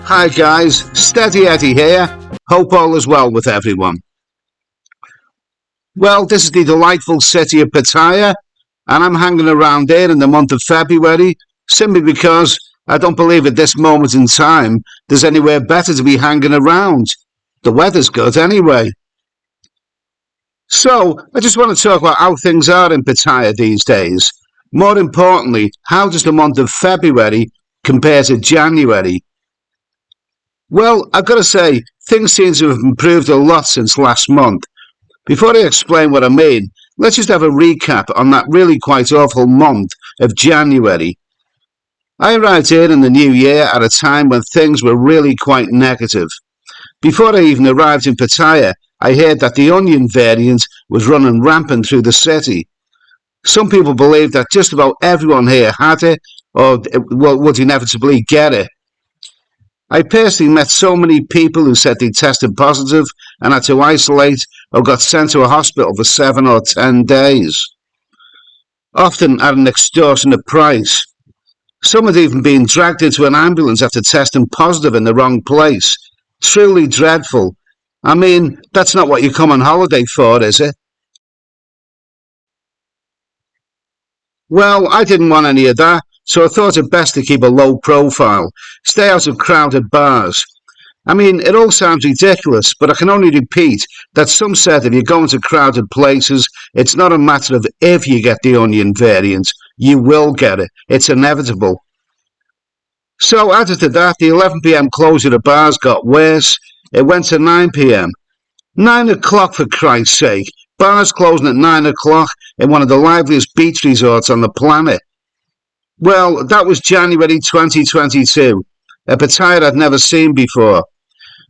Hi guys, Steady Eddie here. Hope all is well with everyone. Well, this is the delightful city of Pattaya, and I'm hanging around here in the month of February simply because I don't believe at this moment in time there's anywhere better to be hanging around. The weather's good anyway. So, I just want to talk about how things are in Pattaya these days. More importantly, how does the month of February compare to January? Well, I've got to say, things seem to have improved a lot since last month. Before I explain what I mean, let's just have a recap on that really quite awful month of January. I arrived here in the new year at a time when things were really quite negative. Before I even arrived in Pattaya, I heard that the onion variant was running rampant through the city. Some people believed that just about everyone here had it or would inevitably get it. I personally met so many people who said they tested positive and had to isolate or got sent to a hospital for 7 or 10 days, often at an extortionate price. Some had even been dragged into an ambulance after testing positive in the wrong place. Truly dreadful. I mean, that's not what you come on holiday for, is it? Well, I didn't want any of that, so I thought it best to keep a low profile, stay out of crowded bars. I mean, it all sounds ridiculous, but I can only repeat that some said if you go into crowded places, it's not a matter of if you get the onion variant, you will get it. It's inevitable. So added to that, the 11 p.m. closure of bars got worse. It went to 9 p.m. 9 o'clock, for Christ's sake. Bars closing at 9 o'clock in one of the liveliest beach resorts on the planet. Well, that was January 2022, a Pattaya I'd never seen before.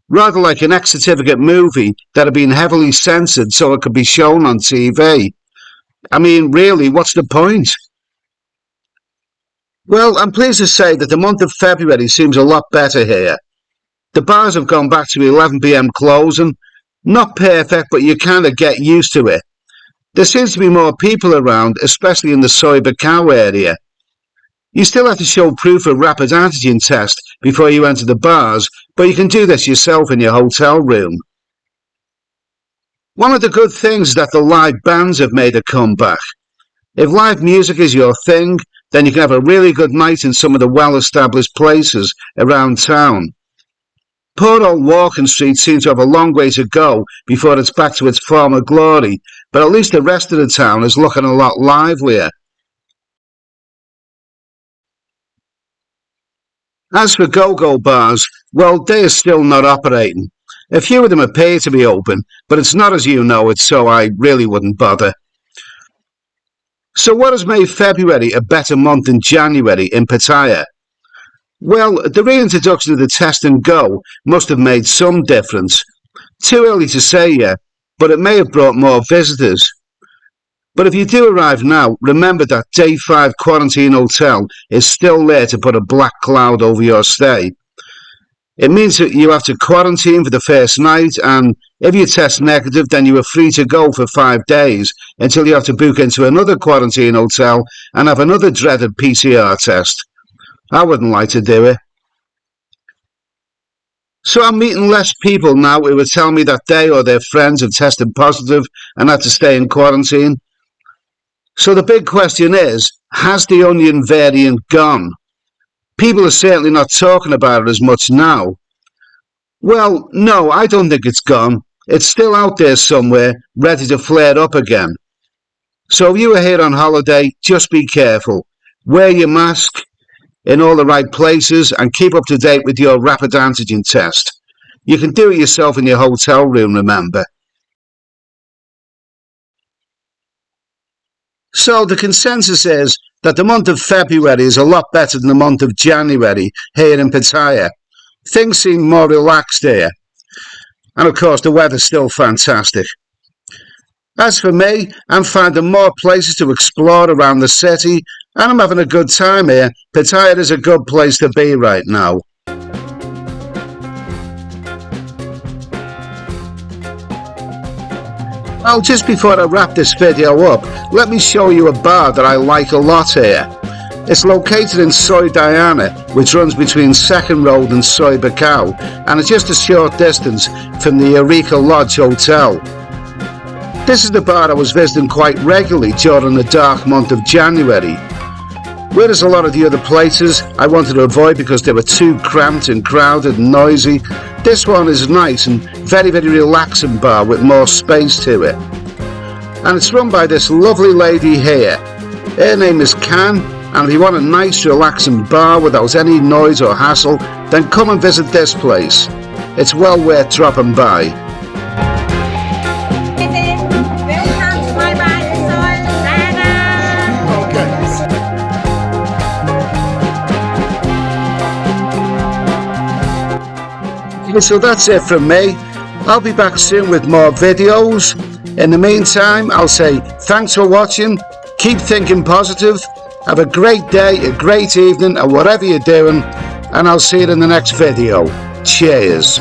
Rather like an X-certificate movie that had been heavily censored so it could be shown on TV. I mean, really, what's the point? Well, I'm pleased to say that the month of February seems a lot better here. The bars have gone back to 11 p.m. closing. Not perfect, but you kind of get used to it. There seems to be more people around, especially in the Soy Bacau area. You still have to show proof of rapid antigen test before you enter the bars, but you can do this yourself in your hotel room. One of the good things is that the live bands have made a comeback. If live music is your thing, then you can have a really good night in some of the well-established places around town. Poor old Walking Street seems to have a long way to go before it's back to its former glory, but at least the rest of the town is looking a lot livelier. As for go-go bars, well, they are still not operating. A few of them appear to be open, but it's not as you know it, so I really wouldn't bother. So what has made February a better month than January in Pattaya? Well, the reintroduction of the test and go must have made some difference. Too early to say yet, but it may have brought more visitors. But if you do arrive now, remember that Day 5 quarantine hotel is still there to put a black cloud over your stay. It means that you have to quarantine for the first night, and if you test negative, then you are free to go for 5 days until you have to book into another quarantine hotel and have another dreaded PCR test. I wouldn't like to do it. So I'm meeting less people now who would tell me that they or their friends have tested positive and had to stay in quarantine. So the big question is, has the onion variant gone? People are certainly not talking about it as much now. Well, no, I don't think it's gone. It's still out there somewhere, ready to flare up again. So if you are here on holiday, just be careful. Wear your mask in all the right places and keep up to date with your rapid antigen test. You can do it yourself in your hotel room, remember. So the consensus is that the month of February is a lot better than the month of January here in Pattaya. Things seem more relaxed here. And of course the weather's still fantastic. As for me, I'm finding more places to explore around the city and I'm having a good time here. Pattaya is a good place to be right now. Well, just before I wrap this video up, let me show you a bar that I like a lot here. It's located in Soy Diana, which runs between Second Road and Soy Bacau, and it's just a short distance from the Eureka Lodge Hotel. This is the bar I was visiting quite regularly during the dark month of January. Whereas a lot of the other places I wanted to avoid because they were too cramped and crowded and noisy, this one is nice and very relaxing bar with more space to it. And it's run by this lovely lady here. Her name is Can, and if you want a nice relaxing bar without any noise or hassle, then come and visit this place. It's well worth dropping by. So that's it from me. I'll be back soon with more videos. In the meantime, I'll say thanks for watching, keep thinking positive, have a great day, a great evening, or whatever you're doing, and I'll see you in the next video. Cheers.